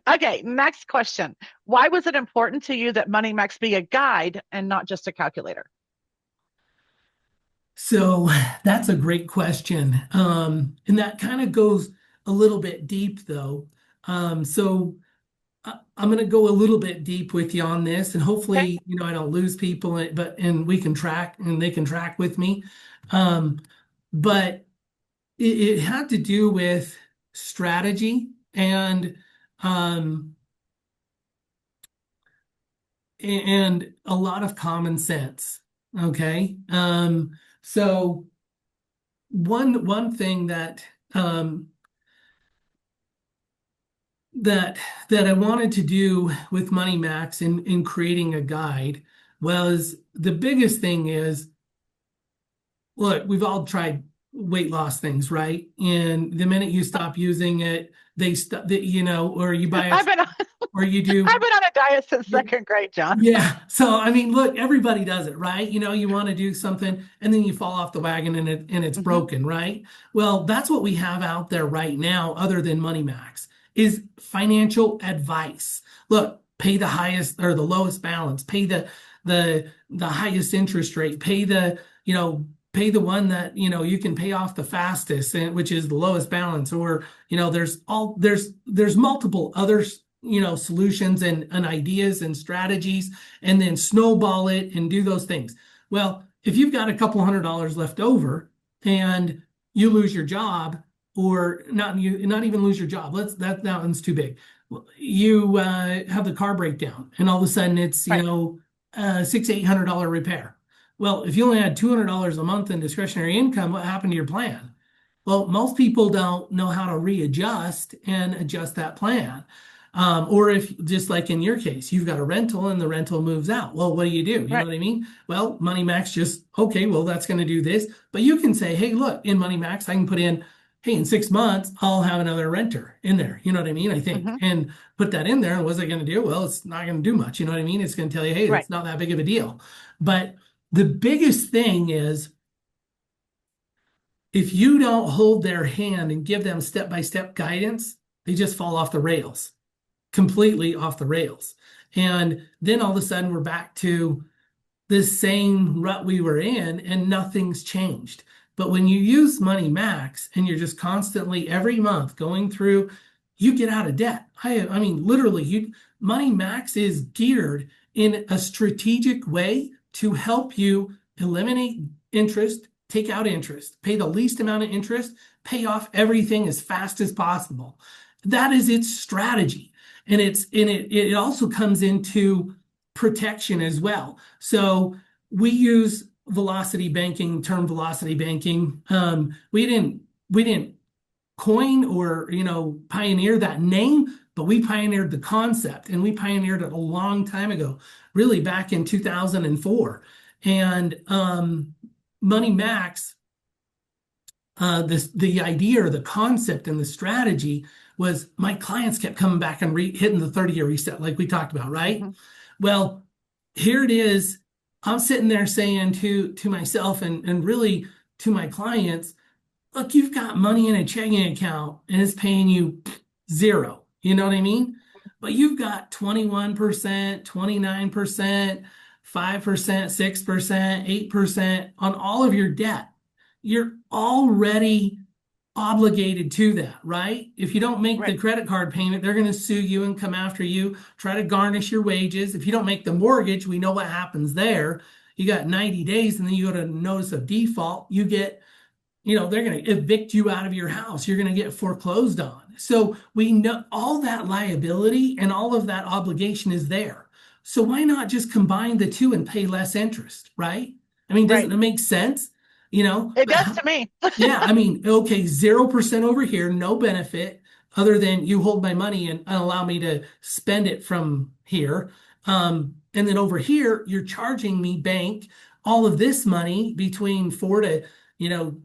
Okay, next question. Why was it important to you that Money Max be a guide and not just a calculator? So that's a great question. And that kind of goes a little bit deep though. I'm going to go a little bit deep with you on this, and Okay. hopefully, I don't lose people, and we can track and they can track with me. Um, but it had to do with strategy um, and a lot of common sense. Okay. So one thing um, that that I wanted to do with Money Max in creating a guide was the biggest thing is, look, we've all tried weight loss things, right? And the minute you stop using it, they stop, or you buy a, I've been on, or you do. I've been on a diet since second grade, John. Yeah. So I mean, look, everybody does it, right? You want to do something and then you fall off the wagon and it's Hmm. broken, right? Well, that's what we have out there right now, other than Money Max, is financial advice. Look, pay the highest or the lowest balance, pay the highest interest rate, pay the one that you can pay off the fastest, which is the lowest balance, or there's multiple others, solutions and ideas and strategies, and then snowball it and do those things. Well, if you've got a couple $100 left over and you lose your job, or not even lose your job, that one's too big. You have the car breakdown and all of a sudden it's Right. $600-800 repair. Well, if you only had $200 a month in discretionary income, what happened to your plan? Well, most people don't know how to readjust and adjust that plan. Or if, just like in your case, you've got a rental and the rental moves out. Well, what do? You know Right. what I mean? Well, Money Max just, okay, well, that's going to do this. But you can say, hey, look, in Money Max, I can put in, hey, in 6 months, I'll have another renter in there. You know what I mean? I think. Hmm. And put that in there. And what's it going to do? Well, it's not going to do much. You know what I mean? It's going to tell you, hey, Right. it's not that big of a deal. But the biggest thing is, if you don't hold their hand and give them step by step guidance, they just fall off the rails, completely off the rails. And then all of a sudden, we're back to the same rut we were in, and nothing's changed. But when you use Money Max and you're just constantly every month going through, you get out of debt. I mean, literally, Money Max is geared in a strategic way to help you eliminate interest, take out interest, pay the least amount of interest, pay off everything as fast as possible. That is its strategy. And it also comes into protection as well. So we use velocity banking, term velocity banking. We didn't coin or pioneer that name, but we pioneered the concept, and we pioneered it a long time ago, really back in 2004. And Money Max, the idea or the concept and the strategy was, my clients kept coming back and hitting the 30-year reset, like we talked about, right? Hmm. Well, here it is. I'm sitting there saying to myself and really to my clients, look, you've got money in a checking account and it's paying you zero. You know what I mean? But you've got 21%, 29%, 5%, 6%, 8% on all of your debt. You're already obligated to that, right? If you don't make Right. the credit card payment, they're going to sue you and come after you, try to garnish your wages. If you don't make the mortgage, we know what happens there. You got 90 days and then you go to notice of default. They're going to evict you out of your house. You're going to get foreclosed on. So we know all that liability and all of that obligation is there. So why not just combine the two and pay less interest, right? I mean, doesn't Right. it make sense? It But does to me. yeah, I mean, okay, 0% over here, no benefit other than you hold my money and allow me to spend it from here. And then over here, you're charging me, bank, all of this money between 4 to,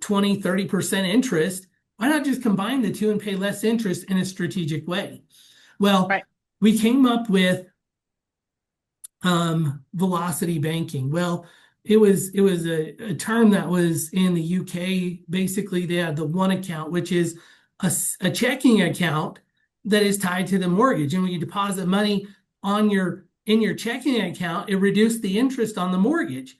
20, 30% interest. Why not just combine the two and pay less interest in a strategic way? Well, Right. we came up with velocity banking. Well, it was a term that was in the UK. Basically, they had the one account, which is a checking account that is tied to the mortgage. And when you deposit money on your in your checking account, it reduced the interest on the mortgage.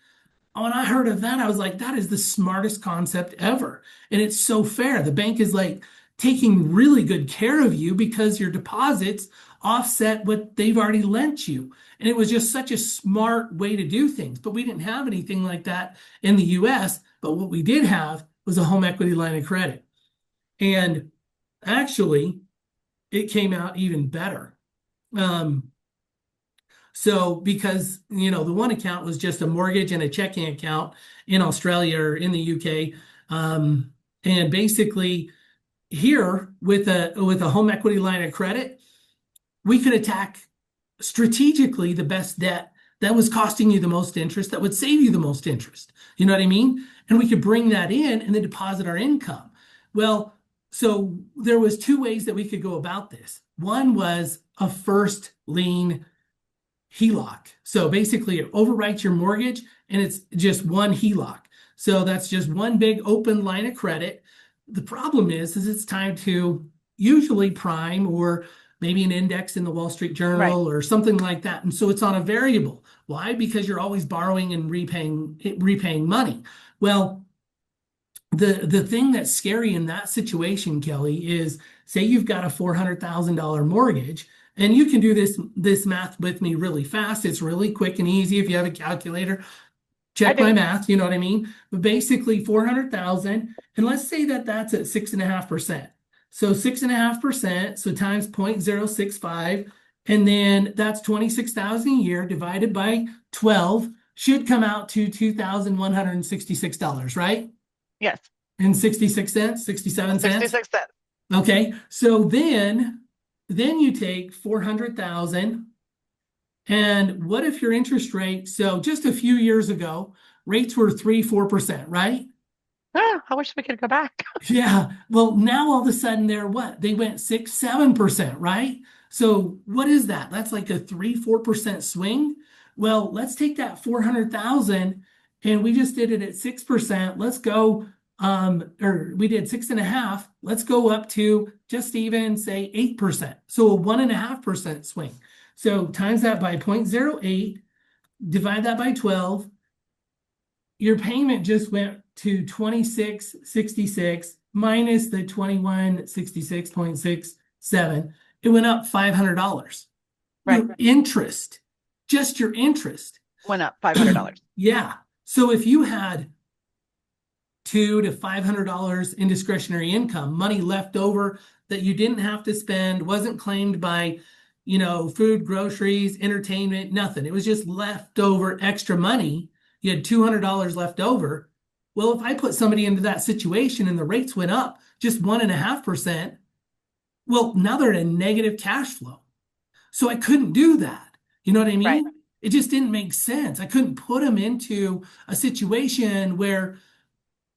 When I heard of that, I was like, that is the smartest concept ever. And it's so fair. The bank is like taking really good care of you because your deposits offset what they've already lent you. And it was just such a smart way to do things. But we didn't have anything like that in the US. But what we did have was a home equity line of credit. And actually, it came out even better. Um, so because, the one account was just a mortgage and a checking account in Australia or in the UK. And basically here with a home equity line of credit, we could attack strategically the best debt that was costing you the most interest, that would save you the most interest. You know what I mean? And we could bring that in and then deposit our income. Well, so there was two ways that we could go about this. One was a first lien HELOC. So basically it overwrites your mortgage and it's just one HELOC. So that's just one big open line of credit. The problem is it's tied to usually prime or maybe an index in the Wall Street Right. Journal or something like that. And so it's on a variable. Why? Because you're always borrowing and repaying money. Well, the thing that's scary in that situation, Kelly, is say you've got a $400,000 mortgage, and you can do this math with me really fast. It's really quick and easy. If you have a calculator, I check my do. math, you know what I mean? But basically 400,000, and let's say that that's at 6.5%. So 6.5%, so times 0.065, and then that's 26,000 a year divided by 12 should come out to $2,166, right? Yes. And 66 cents, 67 cents. 66 cents. Okay. So then you take 400,000, and what if your interest rate, so just a few years ago, rates were 3-4%, right? Ah, I wish we could go back. Yeah. Well, now all of a sudden they're what? They went 6-7%, right? So what is that? That's like a 3-4% swing. Well, let's take that 400,000 and we just did it at 6%. Let's go, or we did 6.5. Let's go up to just even say 8%. So a 1.5% swing. So times that by 0.08, divide that by 12. Your payment just went to 2666 minus the 2166.67. It went up $500. Right. Your interest, just your interest. Went up $500. Yeah. So if you had $200 to $500 in discretionary income, money left over that you didn't have to spend, wasn't claimed by, food, groceries, entertainment, nothing. It was just leftover extra money. You had $200 left over. Well, if I put somebody into that situation and the rates went up just 1.5%, well, now they're in a negative cash flow. So I couldn't do that. You know what I Right. mean? It just didn't make sense. I couldn't put them into a situation where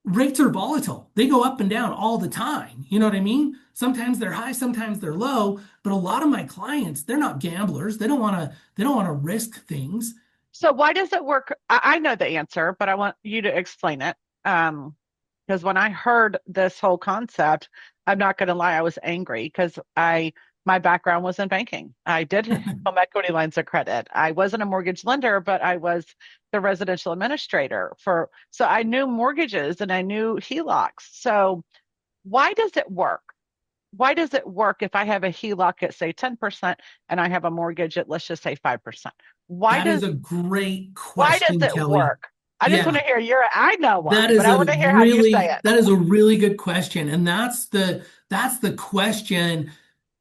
rates are volatile. They go up and down all the time. You know what I mean? Sometimes they're high, sometimes they're low, but a lot of my clients, they're not gamblers. They don't want to risk things. So why does it work? I know the answer, but I want you to explain it. Because when I heard this whole concept, I'm not going to lie, I was angry because my background was in banking. I did home equity lines of credit. I wasn't a mortgage lender, but I was the residential administrator so I knew mortgages and I knew HELOCs. So why does it work? Why does it work if I have a HELOC at say 10% and I have a mortgage at let's just say 5%? Why That is does a great why does question, it Kelly. work? I just want Yeah, to hear I know that why, but is I a want to hear how you say really it. that is a really good question. And that's the question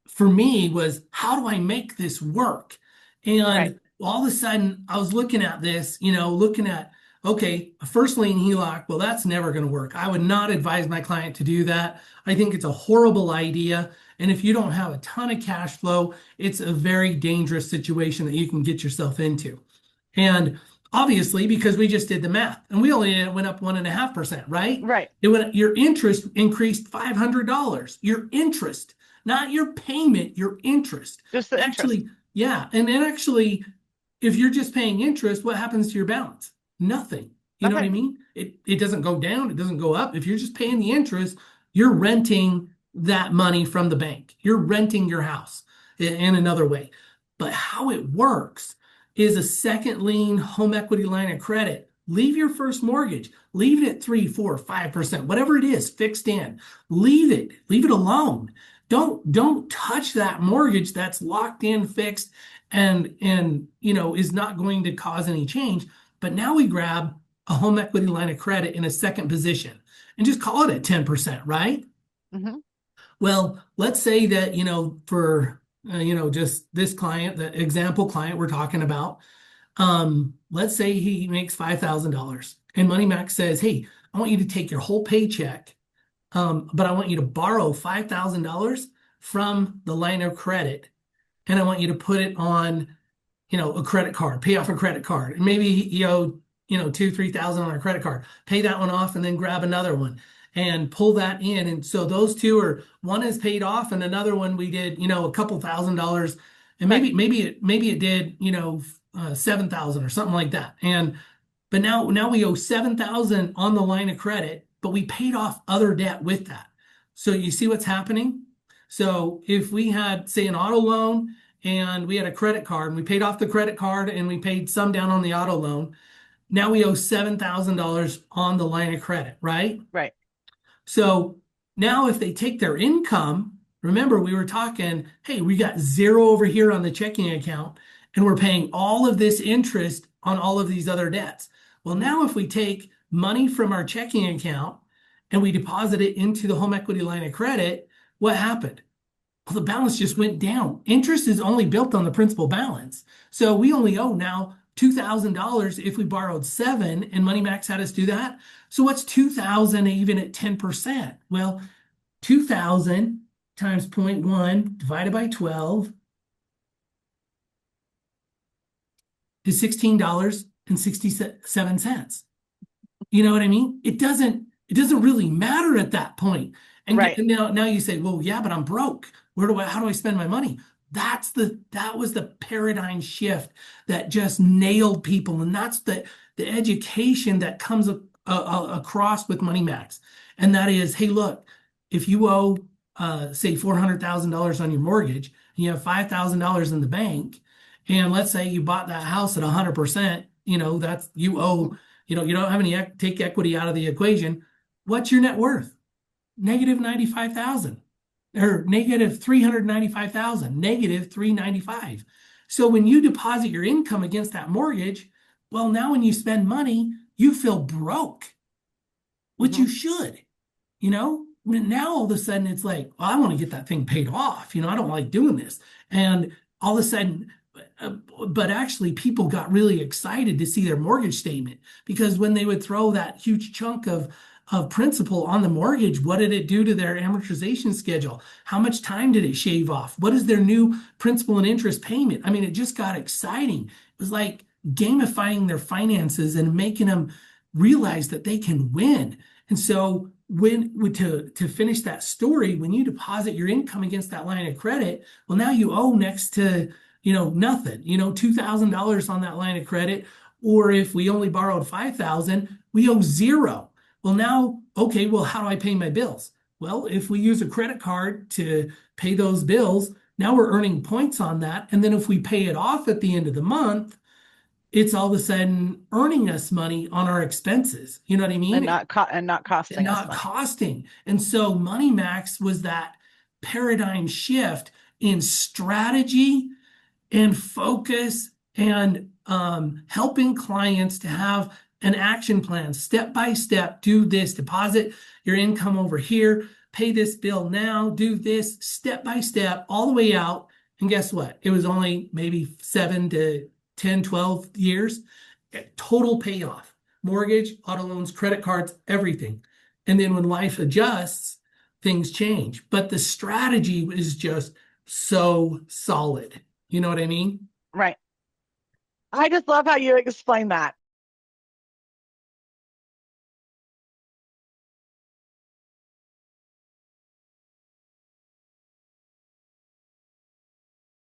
for me was how do I make this work? Right. And all of a sudden I was looking at this, looking at, okay, a first lien HELOC, well, that's never going to work. I would not advise my client to do that. I think it's a horrible idea. And if you don't have a ton of cash flow, it's a very dangerous situation that you can get yourself into. And obviously, because we just did the math and we only went up 1.5%, right? Right. Your interest increased $500. Your interest, not your payment, your interest. Just the interest. Actually, yeah. And then actually, if you're just paying interest, what happens to your balance? Nothing. You know what I Nothing. mean? It doesn't go down, it doesn't go up. If you're just paying the interest, you're renting that money from the bank. You're renting your house in another way. But how it works is a second lien home equity line of credit. Leave your first mortgage, leave it at 3, 4, 5%, whatever it is, fixed in. Leave it alone. Don't touch that mortgage that's locked in, fixed, and is not going to cause any change. But now we grab a home equity line of credit in a second position and just call it at 10%, right? Mm-hmm. Well, let's say that, for, just this client, the example client we're talking about, let's say he makes $5,000 and Money Max says, hey, I want you to take your whole paycheck, but I want you to borrow $5,000 from the line of credit and I want you to put it on a credit card, pay off a credit card. And maybe you owe, 2, 3,000 on a credit card, pay that one off and then grab another one and pull that in. And so those two are, one is paid off and another one we did, a couple $1,000s and Right. maybe it did, 7,000 or something like that. But now we owe 7,000 on the line of credit, but we paid off other debt with that. So you see what's happening? So if we had, say, an auto loan and we had a credit card and we paid off the credit card and we paid some down on the auto loan, now we owe $7,000 on the line of credit, right? Right. So now if they take their income, remember we were talking, hey, we got zero over here on the checking account and we're paying all of this interest on all of these other debts. Well, now if we take money from our checking account and we deposit it into the home equity line of credit, what happened? Well, the balance just went down. Interest is only built on the principal balance. So we only owe now $2,000 if we borrowed 7 and Money Max had us do that. So what's 2,000 even at 10%? Well, 2,000 times 0.1 divided by 12 is $16.67. You know what I mean? It doesn't really matter at that point. And Right. now you say, well, yeah, but I'm broke. How do I spend my money? That was the paradigm shift that just nailed people. And that's the education that comes across with Money Max. And that is, hey, look, if you owe, say $400,000 on your mortgage and you have $5,000 in the bank, and let's say you bought that house at 100%, that's you owe, you don't have any take equity out of the equation. What's your net worth? Negative 95,000 or negative 395,000, negative 395. So when you deposit your income against that mortgage, well, now when you spend money, you feel broke, which Mm-hmm. you should, now all of a sudden it's like, well, I want to get that thing paid off. I don't like doing this. And all of a sudden, but actually people got really excited to see their mortgage statement because when they would throw that huge chunk of principal on the mortgage, what did it do to their amortization schedule? How much time did it shave off? What is their new principal and interest payment? I mean, it just got exciting. It was like gamifying their finances and making them realize that they can win. And so to finish that story, when you deposit your income against that line of credit, well, now you owe next to nothing, $2,000 on that line of credit. Or if we only borrowed 5,000, we owe zero. Well, now, okay, well, how do I pay my bills? Well, if we use a credit card to pay those bills, now we're earning points on that. And then if we pay it off at the end of the month, it's all of a sudden earning us money on our expenses. You know what I mean? And not costing us Not money. costing. And so Money Max was that paradigm shift in strategy and focus and helping clients to have an action plan, step by step, do this, deposit your income over here, pay this bill now, do this step by step, all the way out. And guess what? It was only maybe 7 to 10, 12 years, total payoff, mortgage, auto loans, credit cards, everything. And then when life adjusts, things change. But the strategy is just so solid. You know what I mean? Right. I just love how you explain that.